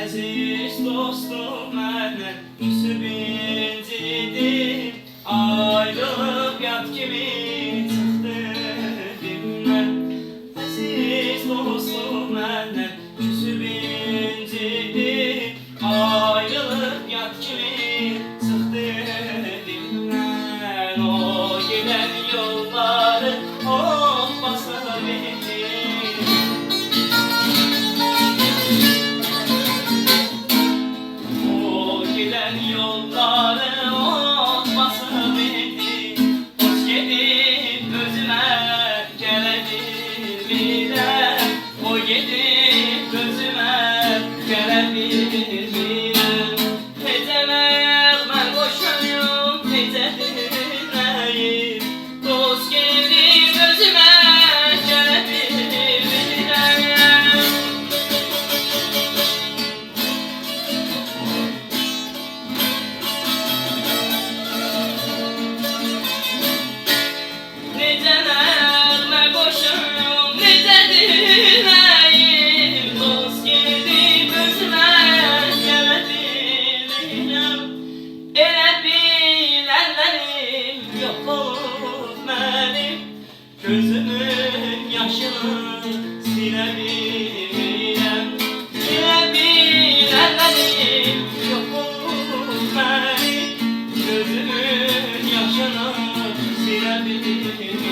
Aziz dostum məndən küsüb incidim, ayrılıb yad kimi çıxdı dilimdən. Aziz dostum məndən küsüb incidim, ayrılıb yad kimi çıxdı dilimdən. O gedən yolları oh basıb etdim. Yolları ot basıb etdi, hoş gedib özümə gələ bilmirəm. O gedib özümə gələ bilmirəm. Tezələr mən boşayım, tezədirəyim. Dost gedib özümə gələ bilmirəm. Gözümün yaşını silebilirəm. Silebilirəm, yok olmaz mənim. Gözümün yaşını silebilirəm.